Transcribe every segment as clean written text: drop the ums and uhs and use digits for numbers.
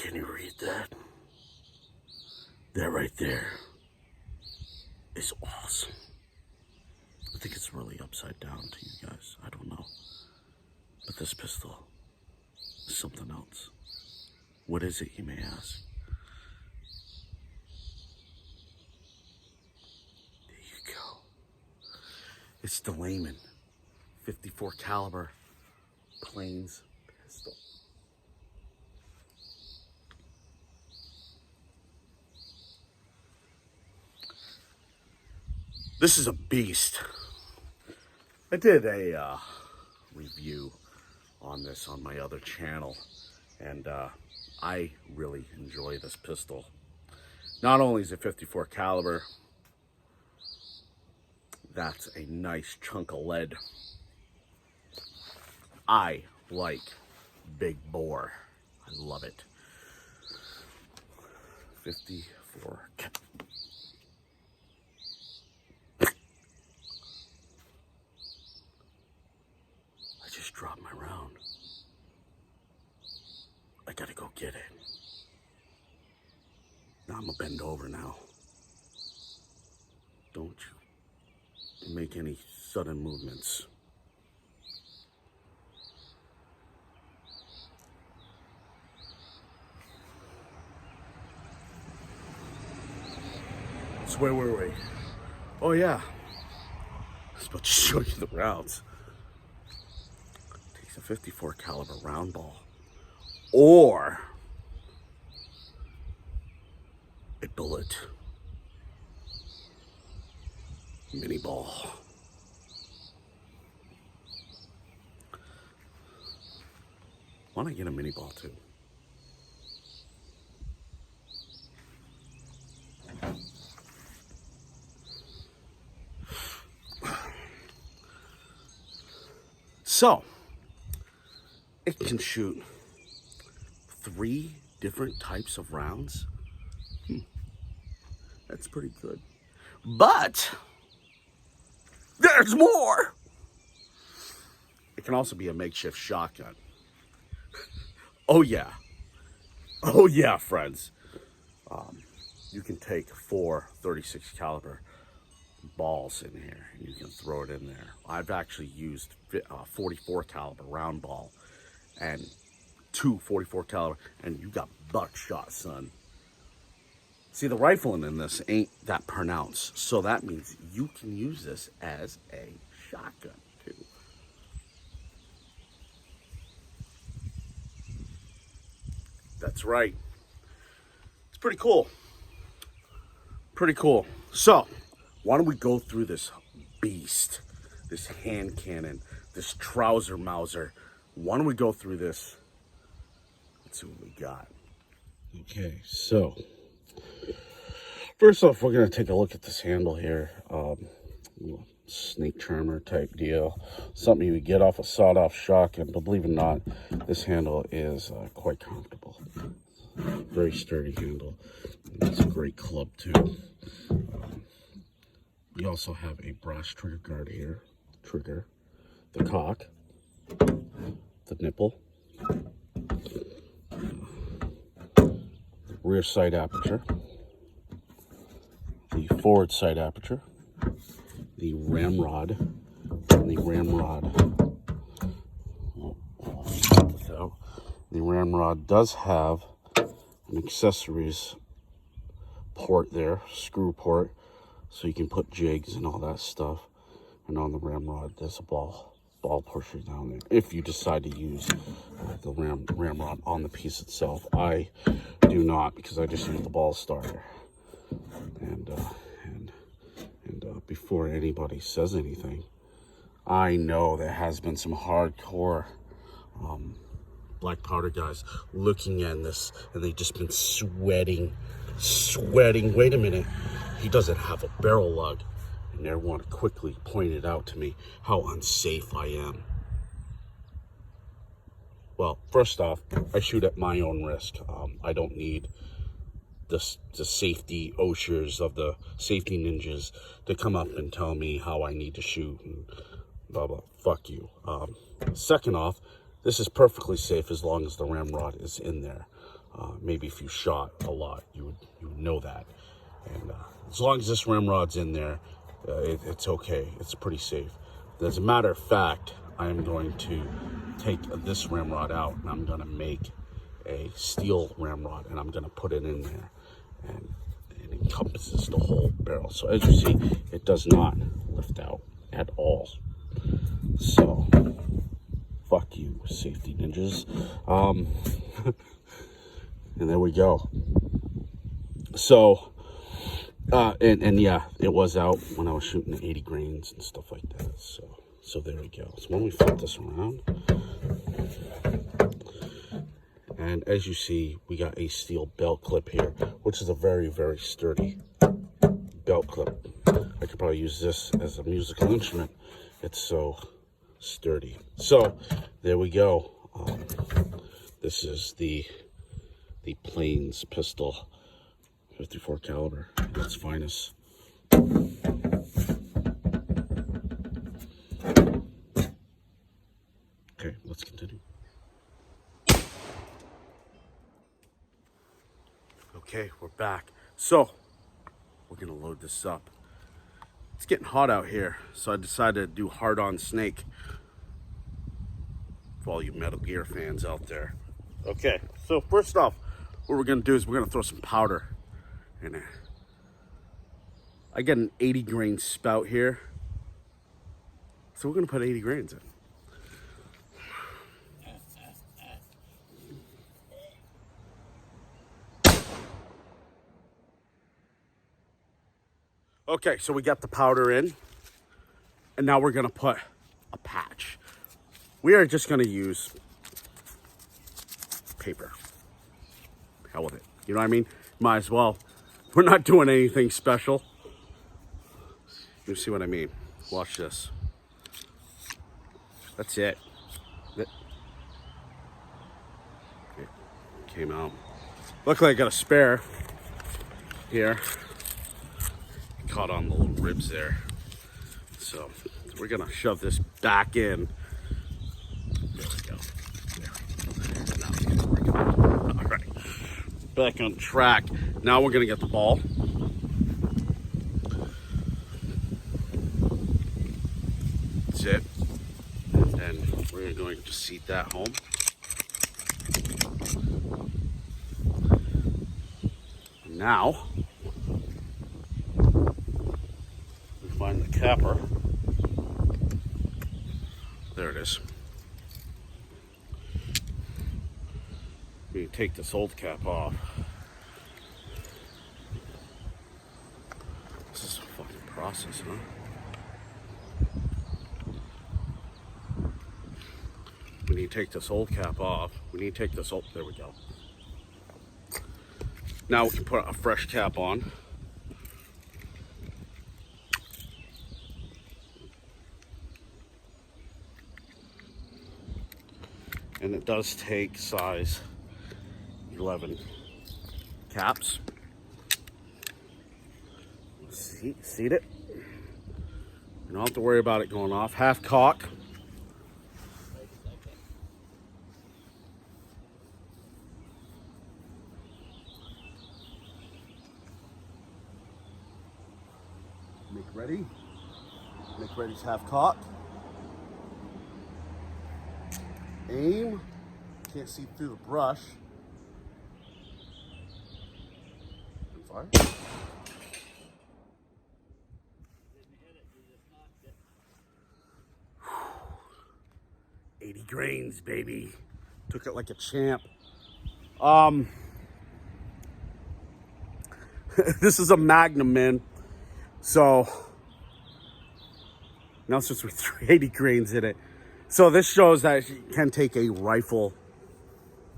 Can you read that? That right there is awesome. I think it's really upside down to you guys. I don't know. But this pistol is something else. What is it, you may ask? There you go. It's the Lyman 54 caliber plains pistol. This is a beast. I did a review on this on my other channel, and I really enjoy this pistol. Not only is it 54 caliber, that's a nice chunk of lead. I like big bore. I love it. 54. I just dropped my round. I gotta go get it. Now I'm gonna bend over now. Don't you make any sudden movements. So where were we? Oh yeah, I was about to show you the rounds. It takes a 54 caliber round ball or a bullet mini ball. Why don't I get a mini ball too? So, it can shoot 3 different types of rounds. That's pretty good. But there's more. It can also be a makeshift shotgun. Oh yeah. Oh yeah, friends. You can take 4 36 caliber balls in here and you can throw it in there. I've actually used 44 caliber round ball and 2 44 caliber, and you got buckshot, son. See, the rifling in this ain't that pronounced, so that means you can use this as a shotgun too. That's right. It's pretty cool. Pretty cool. So, why don't we go through this beast, this hand cannon, this trouser mauser? Why don't we go through this? Let's see what we got. Okay, so first off, we're going to take a look at this handle here. Snake charmer type deal. Something you would get off a sawed-off shotgun, but believe it or not, this handle is quite comfortable. Very sturdy handle. It's a great club too. We also have a brass trigger guard here. Trigger, the cock, the nipple, rear sight aperture, the forward sight aperture, the ramrod, and the ramrod. The ramrod does have an accessories port there, screw port, so you can put jigs and all that stuff. And on the ramrod, there's a ball pusher down there. If you decide to use the ramrod on the piece itself, I do not, because I just use the ball starter. And before anybody says anything, I know there has been some hardcore black powder guys looking at this, and they've just been sweating. Wait a minute, he doesn't have a barrel lug. And they want to quickly point it out to me how unsafe I am. Well, first off, I shoot at my own risk. I don't need the safety oshers of the safety ninjas to come up and tell me how I need to shoot and blah blah. Fuck you. Second off, this is perfectly safe as long as the ramrod is in there. Maybe if you shot a lot, you would know that. And as long as this ramrod's in there, it's okay. It's pretty safe. As a matter of fact, I am going to take this ramrod out and I'm going to make a steel ramrod and I'm going to put it in there, and it encompasses the whole barrel. So as you see, it does not lift out at all. So fuck you, safety ninjas. And there we go. So and yeah, it was out when I was shooting 80 grains and stuff like that. So there we go. So when we flip this around, and as you see, we got a steel belt clip here, which is a very, very sturdy belt clip. I could probably use this as a musical instrument. It's so sturdy. So there we go. This is the Plains pistol, 54 caliber, at its finest. Okay, let's continue. Okay, we're back. So, we're gonna load this up. It's getting hot out here, so I decided to do hard-on snake for all you Metal Gear fans out there. Okay, so first off, what we're gonna do is we're gonna throw some powder in it. I got an 80 grain spout here, so we're gonna put 80 grains in. Okay, so we got the powder in, and now we're gonna put a patch. We are just gonna use paper. Hell with it. You know what I mean? Might as well. We're not doing anything special. You see what I mean? Watch this. That's it. It came out. Luckily I got a spare here. Caught on the little ribs there. So we're gonna shove this back in. There we go. All right, back on track. Now we're gonna get the ball. That's it. And then we're going to seat that home. Now find the capper. There it is. We take this old cap off. This is a fucking process, huh? We need to take this old cap off. We need to take this old, there we go. Now we can put a fresh cap on. And it does take size 11 caps. Seat it. You don't have to worry about it going off. Half cock. Make ready. Make ready's half cock. Aim. Can't see through the brush. And fire. 80 grains, baby. Took it like a champ. This is a Magnum, man. So now since we threw 80 grains in it. So this shows that you can take a rifle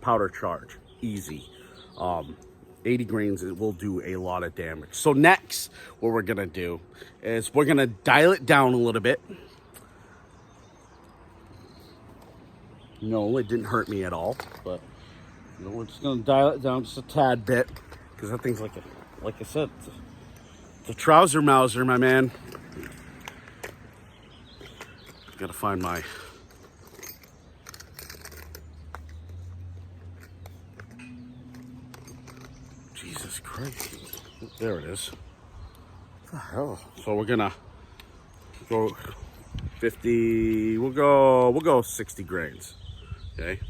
powder charge, easy. 80 grains, it will do a lot of damage. So next, what we're gonna do is we're gonna dial it down a little bit. No, it didn't hurt me at all, but you know, we're just gonna dial it down just a tad bit because that thing's like I said, it's a trouser mouser, my man. Gotta find my Jesus Christ. There it is. What the hell? So we're gonna go 50, we'll go 60 grains. Okay?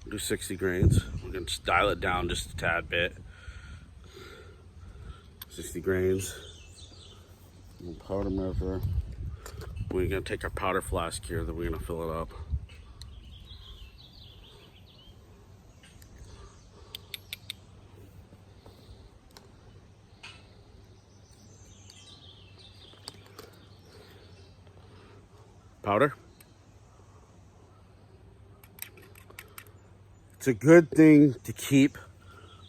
We'll do 60 grains. We're gonna just dial it down just a tad bit. 60 grains. Powder measure. We're gonna take our powder flask here, then we're gonna fill it up. Powder. It's a good thing to keep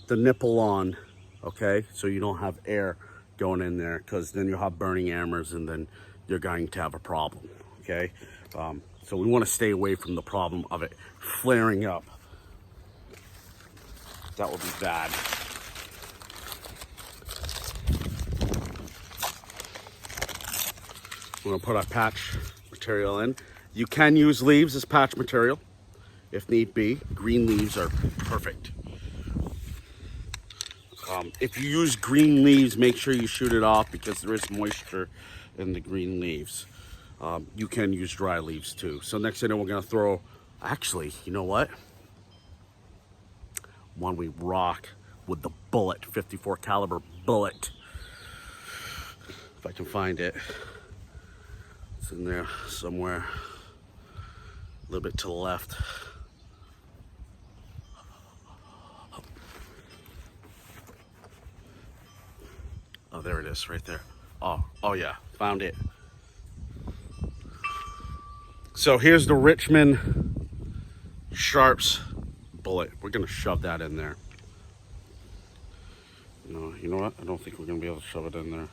the nipple on, okay? So you don't have air going in there, because then you'll have burning hammers and then you're going to have a problem, okay? So we want to stay away from the problem of it flaring up. That would be bad. We're gonna put our patch material in. You can use leaves as patch material if need be. Green leaves are perfect. If you use green leaves, make sure you shoot it off because there is moisture in the green leaves. You can use dry leaves too. So next thing we're gonna throw, actually, you know what? One we rock with the bullet, 54 caliber bullet. If I can find it. It's in there somewhere, a little bit to the left. Oh, there it is, right there. Oh yeah, found it. So here's the Richmond Sharps bullet. We're gonna shove that in there. No, you know what? I don't think we're gonna be able to shove it in there.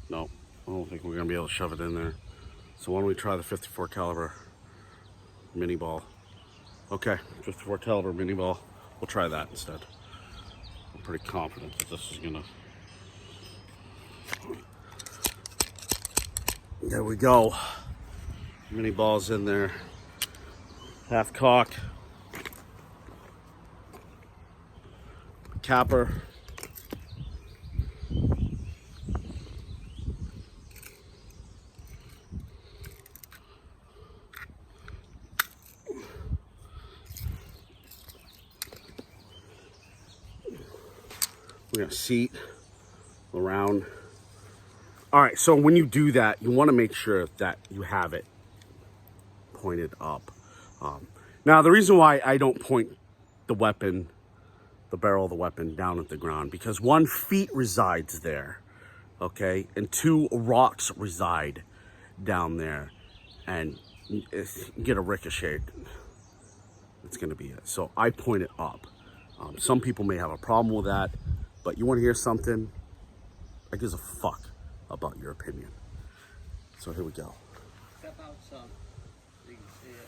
No, I don't think we're gonna be able to shove it in there. So why don't we try the 54 caliber mini ball? Okay, 54 caliber mini ball. We'll try that instead. I'm pretty confident that this is gonna. There we go. Mini balls in there. Half cock. Capper. We're gonna seat around. All right, so when you do that, you wanna make sure that you have it pointed up. Now, the reason why I don't point the weapon, the barrel of the weapon down at the ground, because 1, feet resides there, okay? And 2, rocks reside down there. And if you get a ricochet, it's gonna be it. So I point it up. Some people may have a problem with that, but you wanna hear something? I gives a fuck about your opinion. So here we go. Step out some so you can see it.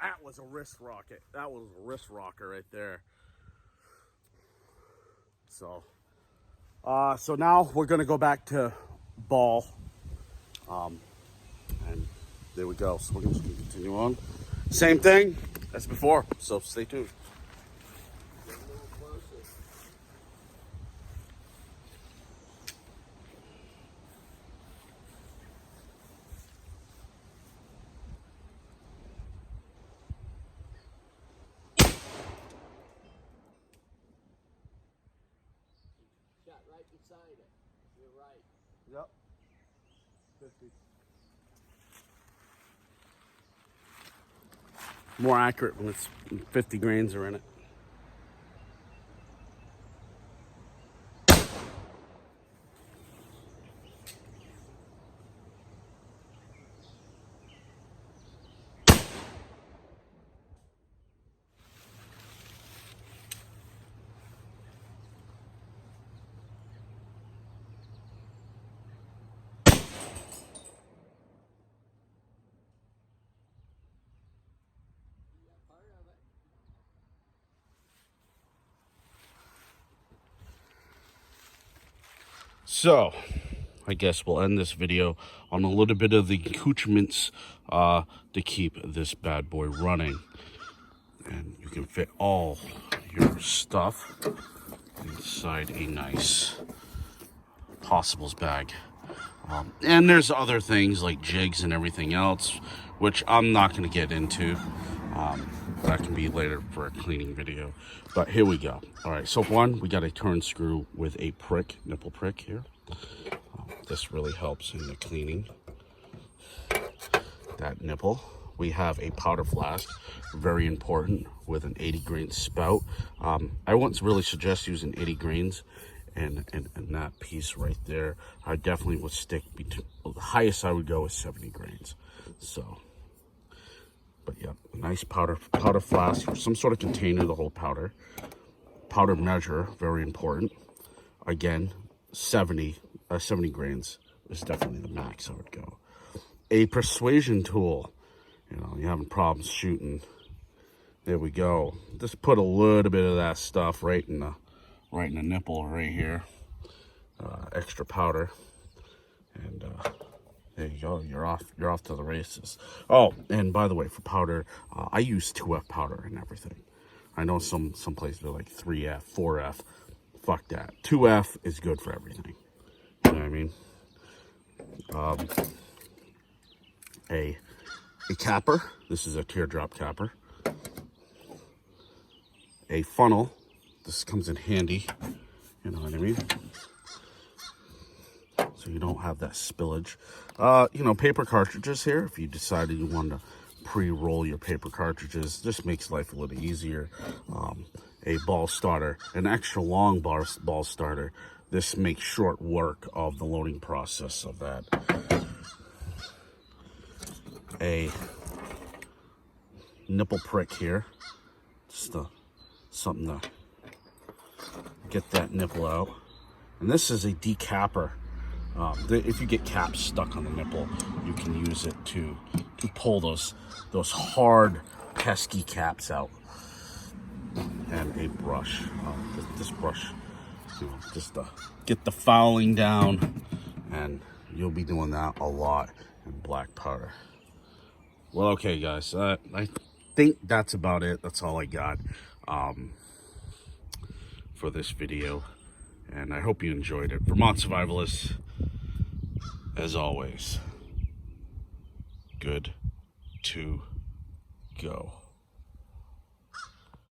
That was a wrist rocket. That was a wrist rocker right there. So now we're gonna go back to ball. And there we go. So we're gonna continue on. Same thing as before. So stay tuned. Shot right beside it. You're right. Yep. 50. More accurate when it's 50 grains are in it. So, I guess we'll end this video on a little bit of the accoutrements to keep this bad boy running. And you can fit all your stuff inside a nice possibles bag. And there's other things like jigs and everything else, which I'm not going to get into. That can be later for a cleaning video. But here we go. All right, so one, we got a turn screw with a prick, nipple prick here. This really helps in the cleaning. That nipple. We have a powder flask, very important, with an 80 grain spout. I wouldn't really suggest using 80 grains. And that piece right there, I definitely would stick between, the highest I would go is 70 grains. So, but yeah, a nice powder flask or some sort of container to hold powder. Powder measure, very important. Again, 70 grains is definitely the max I would go. A persuasion tool, you know, you're having problems shooting. There we go. Just put a little bit of that stuff right in the nipple right here. Extra powder, and there you go. You're off to the races. Oh, and by the way, for powder, I use 2F powder and everything. I know some places are like 3F, 4F. Fuck that. 2F is good for everything. You know what I mean? A capper. This is a teardrop capper. A funnel. This comes in handy. You know what I mean? So you don't have that spillage. You know, paper cartridges here. If you decided you wanted to pre-roll your paper cartridges, this makes life a little easier. A ball starter, an extra long ball starter. This makes short work of the loading process of that. A nipple prick here. Just something to get that nipple out. And this is a decapper. If you get caps stuck on the nipple, you can use it to pull those hard, pesky caps out. And a brush. This brush, you know, just to get the fouling down, and you'll be doing that a lot in black powder. Well, okay, guys, I think that's about it. That's all I got for this video, and I hope you enjoyed it. Vermont Survivalists, as always, good to go.